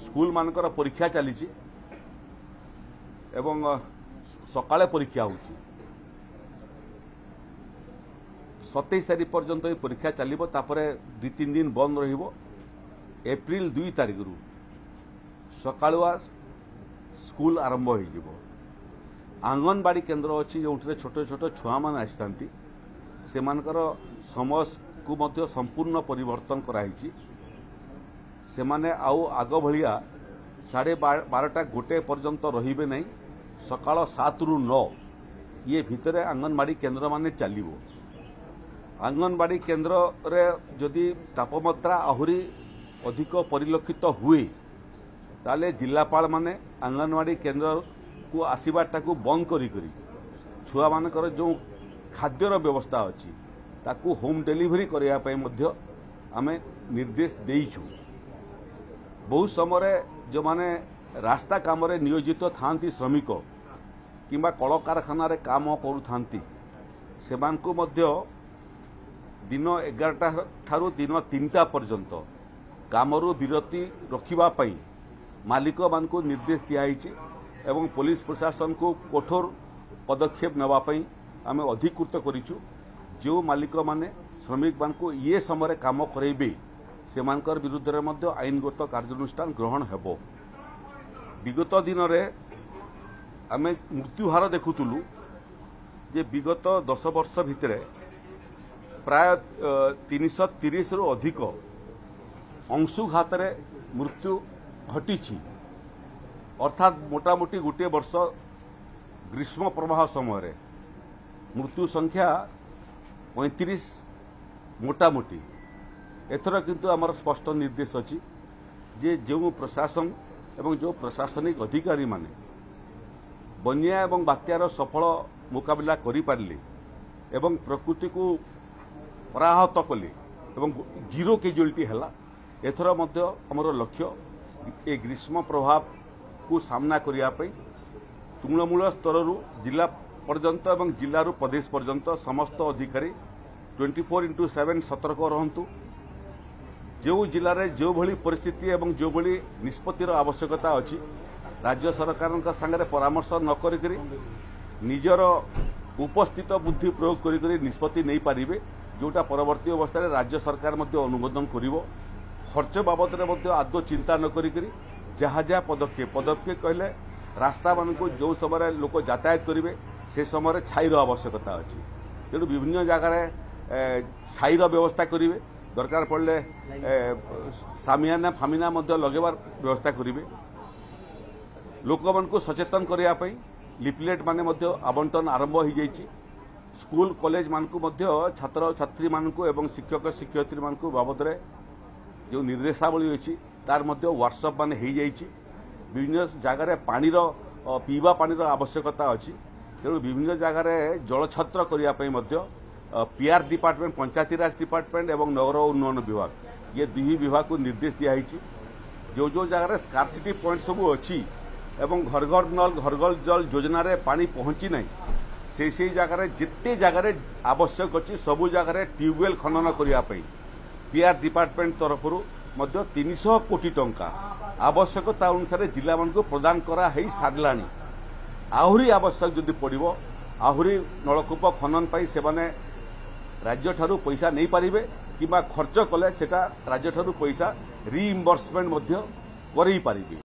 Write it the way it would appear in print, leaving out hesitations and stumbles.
School मानकर परीक्षा चली एवं सकाळे परीक्षा होची 27 तारीख पर्यंत ये परीक्षा चलिबो तापरे 2-3 दिन बंद रहिबो। एप्रिल 2 तारीख रु सकाळुआ स्कूल आरंभ हो जिवो। आंगनबाड़ी केन्द्र अच्छी जो छोट छोट छुआ मान आसतांती सेमानकर समय को मध्य संपूर्ण परिवर्तन कराई। से माने आउ आग भलिया 12:30 गोटे पर्यंत रहिबे नहीं। सकाळ 7 रु 9 ये भितरे आंगनबाड़ी केन्द्र माने चलिबो। आंगनबाड़ी केन्द्र रे जदि तापमात्रा आहुरी अधिक परिलक्षित हुए ताले जिलापाल माने आंगनबाड़ी केन्द्र को आसवाटा को बंद करी छुआ मानकर जो खाद्यर व्यवस्था अच्छी ताकू होम डिलीवरी करने आमे निर्देश देइछु। बहुत समय जो माने रास्ता काम रे नियोजित थांती श्रमिक किंबा कल कारखाना रे काम करूथांती सेमानकु मध्य दिन 11टा ठारू दिन 3टा पर्यंत कामरू विरति रखिबा पई मालिक मानकु निर्देश दियाइछि एवं पुलिस प्रशासन को कठोर पदक्षेप नवा पई आमे अधिकृत करिछु। जो मालिक माने श्रमिक मानकु ये समय काम करेबे सेमानकर विरुद्ध रे मध्य आईनगत कार्यानुष्ठान ग्रहण हेबो। विगत दिन रे आमे मृत्युहार देखुतुलु जे विगत 10 वर्ष भितरे प्राय 330 रु अधिक अंशुघात रे मृत्यु घटी। अर्थात मोटामोटी गोटे वर्ष ग्रीष्म प्रवाह समय मृत्यु संख्या 35 मोटामोटी। एथर किंतु आमर स्पष्ट निर्देश अच्छी जे जो प्रशासन एवं जो प्रशासनिक अधिकारी माने बन्या एवं बात्यार सफल मुकाबला करि पारले एवं प्रकृति को पराहत कले एवं जीरो कैजुअलिटी हैला। एथर मध्य आमर लक्ष्य ए ग्रीष्म प्रभाव को सामना करिया पई तृणमूल स्तर जिला पर्यंत एवं जिलू प्रदेश पर्यंत समस्त अधिकारी 24/7 सतर्क रहंतु। जो जिले में जो भली परिस्थिति एवं जो भली निष्पत्तिर आवश्यकता अच्छी राज्य सरकार संगे परामर्श न करी निजर उपस्थित बुद्धि प्रयोग करी निष्पत्ति नहीं पारिबे जोटा परवर्ती अवस्था राज्य सरकार मध्य अनुमोदन करिवो। खर्च बाबद में आदौ चिंता न करी जहाँ जहाँ पदक्षेप कहले रास्ता मान को जो समय लोक यातायात करेंगे से समय छाईर आवश्यकता अच्छी तेणु विभिन्न जगार छाईर व्यवस्था करेंगे। दरकार पड़े सामियाना फामिना लगेबार व्यवस्था करेंगे। लोक मान को सचेतन करने लिफलेट माने आवंटन आरंभ हो जाइए। स्कूल कॉलेज मान को छात्र छात्री मान को एवं शिक्षक शिक्षयित्री मान को बाबद में जो निर्देशावली अच्छी तार मध्य व्हाट्सएप मान हो जाइए। विभिन्न जगार पानीर पीवा पानीर आवश्यकता अच्छी तेणु विभिन्न जगार जलछत्र करने पीआर डिपार्टमेंट पंचायती राज डिपार्टमेंट एवं नगर उन्नयन विभाग ये दुई विभाग को निर्देश दिखाई। जो जो जगार स्कार्सिटी पॉइंट सब अच्छी एवं घर घर नल घर घर जल योजना रे पानी पहुंची नहीं से जगार जिते जगार आवश्यक अच्छी सबू जगार ट्यूबवेल खनन करने पीआर डिपार्टमेंट तरफ 300 कोटी टंका आवश्यकता अनुसार जिला मान को प्रदान करा है सारला। आहरी आवश्यक जदि पड़ो आहरी नलकूप खनन पाई से माने राज्य ठारू पैसा नहीं पारिबे किंबा खर्च कले सेटा राज्य ठारू पैसा रिइंबर्समेंट मध्य करई पारिबे।